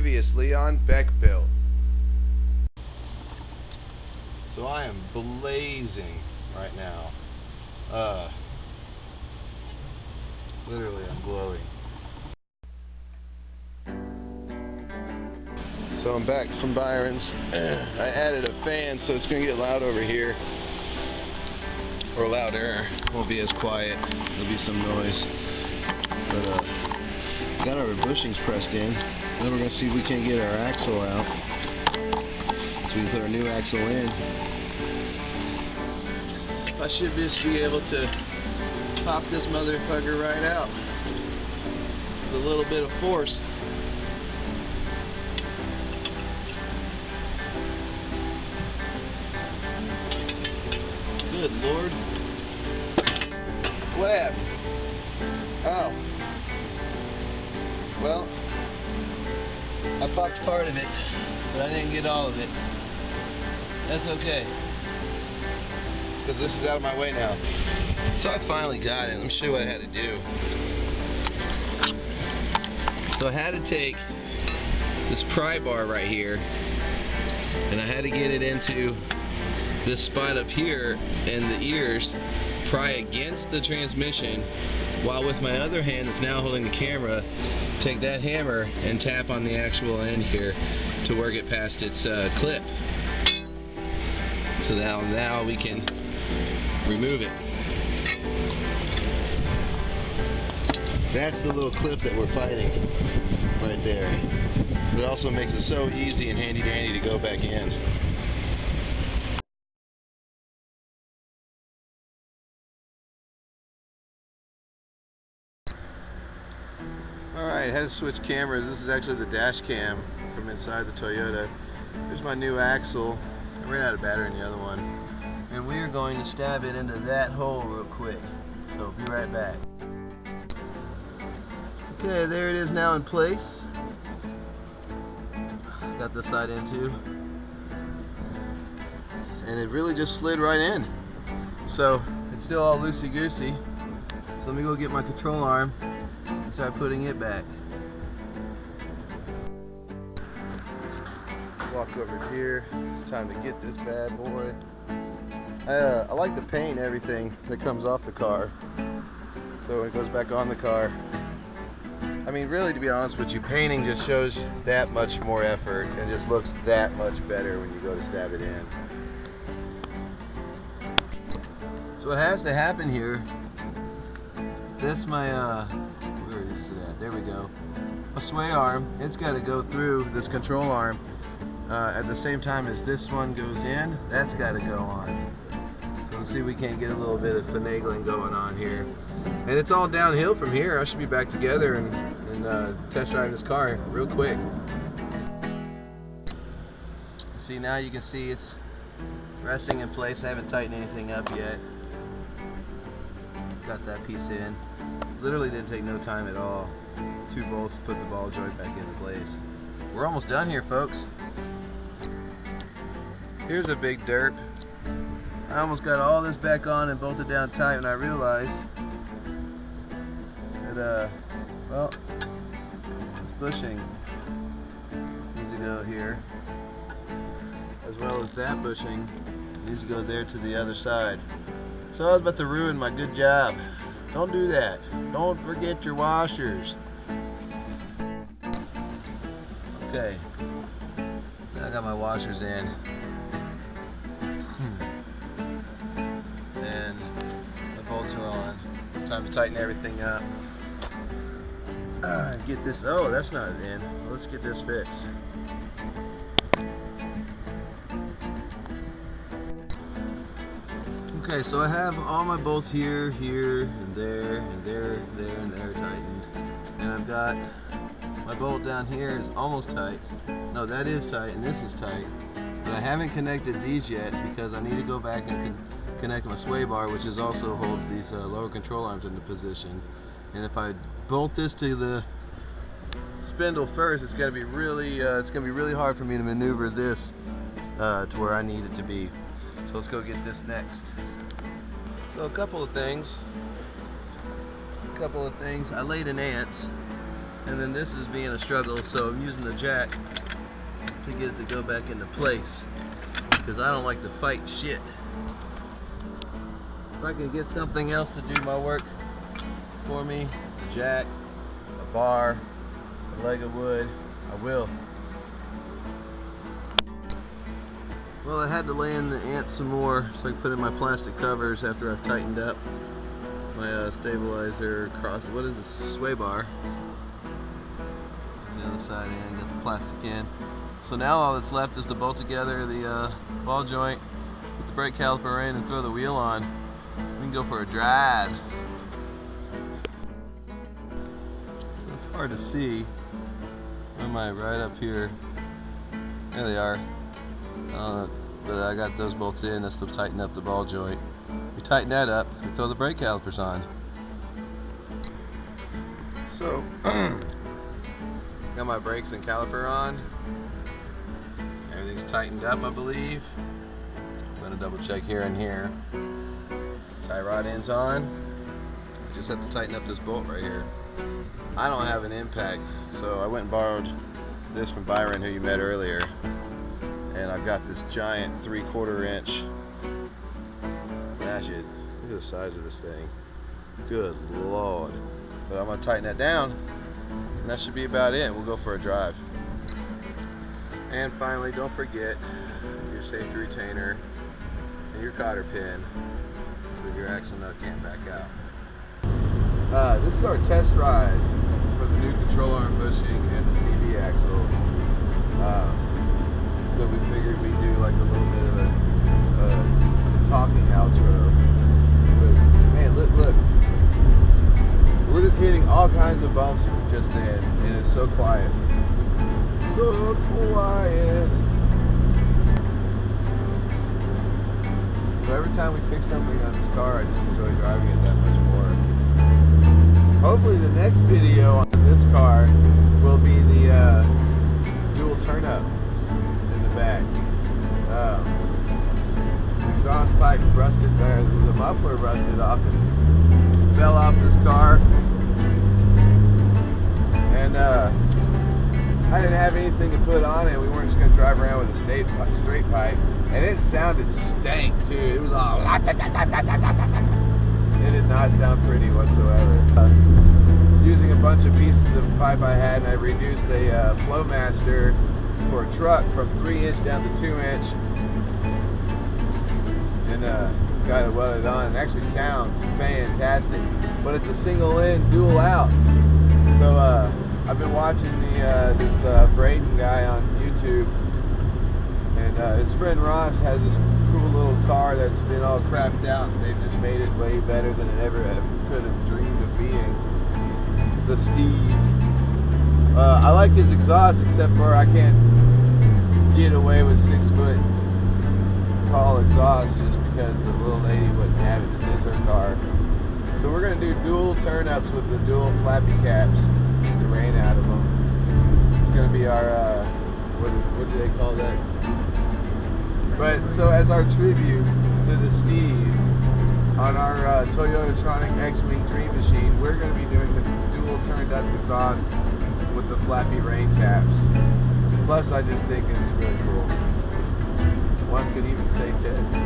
Previously on BeckBuilt. So I am blazing right now. Literally, I'm glowing. So I'm back from Byron's. I added a fan so it's going to get loud over here. Or louder. Won't be as quiet. There'll be some noise. But got our bushings pressed in. Then we're going to see if we can't get our axle out. So we can put our new axle in. I should just be able to pop this motherfucker right out with a little bit of force. Good Lord. What happened? Oh. Well, I popped part of it, but I didn't get all of it. That's okay, because this is out of my way now. So I finally got it. Let me show you what I had to do. So I had to take this pry bar right here, and I had to get it into this spot up here in the ears, pry against the transmission, while with my other hand that's now holding the camera, take that hammer and tap on the actual end here to work it past its clip. So now we can remove it. That's the little clip that we're fighting right there. But it also makes it so easy and handy dandy to go back in. Alright, had to switch cameras. This is actually the dash cam from inside the Toyota. Here's my new axle. I ran out of battery in the other one. And we are going to stab it into that hole real quick. So be right back. Okay, there it is now in place. Got this side in too. And it really just slid right in. So it's still all loosey-goosey. So let me go get my control arm and start putting it back. Let's walk over here. It's time to get this bad boy. I like to paint everything that comes off the car, so when it goes back on the car, I mean, really, to be honest with you, painting just shows that much more effort and just looks that much better when you go to stab it in. So what has to happen here, that's my where is it at? There we go. A sway arm. It's got to go through this control arm at the same time as this one goes in. That's got to go on. So let's see if we can't get a little bit of finagling going on here. And it's all downhill from here. I should be back together and test drive this car real quick. See, now you can see it's resting in place. I haven't tightened anything up yet. Got that piece in. Literally didn't take no time at all. 2 bolts to put the ball joint back into place. We're almost done here, folks. Here's a big derp. I almost got all this back on and bolted down tight when I realized that, well, this bushing needs to go here, as well as that bushing needs to go there to the other side. So I was about to ruin my good job. Don't do that. Don't forget your washers. Okay, now I got my washers in. And the bolts are on. It's time to tighten everything up. Get this, oh, that's not it in. Well, let's get this fixed. Okay, so I have all my bolts here, and there, and there, there, and there tightened. And I've got my bolt down here is almost tight. No, that is tight, and this is tight. But I haven't connected these yet because I need to go back and connect my sway bar, which is also holds these lower control arms into position. And if I bolt this to the spindle first, it's going to be really hard for me to maneuver this to where I need it to be. So let's go get this next. So a couple of things. I laid an ants and then this is being a struggle, so I'm using the jack to get it to go back into place, because I don't like to fight shit. If I can get something else to do my work for me, a jack, a bar, a leg of wood, I will. Well, I had to lay in the ants some more so I can put in my plastic covers after I've tightened up my stabilizer cross. What is this? Sway bar. There's the other side in, got the plastic in. So now all that's left is to bolt together the ball joint, put the brake caliper in, and throw the wheel on. We can go for a drive. So it's hard to see. Where am I? Right up here. There they are. But I got those bolts in. That's to tighten up the ball joint. We tighten that up, we throw the brake calipers on. So, got my brakes and caliper on. Everything's tightened up, I believe. I'm gonna double check here and here. Tie rod ends on. Just have to tighten up this bolt right here. I don't have an impact, so I went and borrowed this from Byron, who you met earlier. And I've got this giant 3/4 inch ratchet. Look at the size of this thing. Good Lord. But I'm gonna tighten that down, and that should be about it. We'll go for a drive. And finally, don't forget your safety retainer and your cotter pin so your axle nut can't back out. This is our test ride for the new control arm bushing and the CV axle. So we figured we'd do like a little bit of a talking outro. But man, look. We're just hitting all kinds of bumps just then, and it's so quiet. So quiet. So every time we fix something on this car, I just enjoy driving it that much more. Hopefully the next video on this car will be the dual turn-ups in the back. The exhaust pipe rusted there, the muffler rusted off and fell off this car. And I didn't have anything to put on it. We weren't just going to drive around with a straight pipe. And it sounded stank too. It was all... It did not sound pretty whatsoever. Using a bunch of pieces of pipe I had, and I reduced a Flowmaster for a truck from 3" down to 2". And got it welded on. It actually sounds fantastic. But it's a single in, dual out. So I've been watching this Braden guy on YouTube, and his friend Ross has this cool little car that's been all crapped out, and they've just made it way better than it ever could have dreamed of being. The Steve. I like his exhaust, except for I can't get away with 6-foot tall exhaust just because the little lady wouldn't have it. This is her car. So we're going to do dual turn-ups with the dual flappy caps, keep the rain out of them. It's going to be our, what do they call that? But so as our tribute to the Steve, on our Toyota-tronic X-Wing Dream Machine, we're going to be doing the dual turned-up exhaust with the flappy rain caps. Plus, I just think it's really cool. One could even say tits.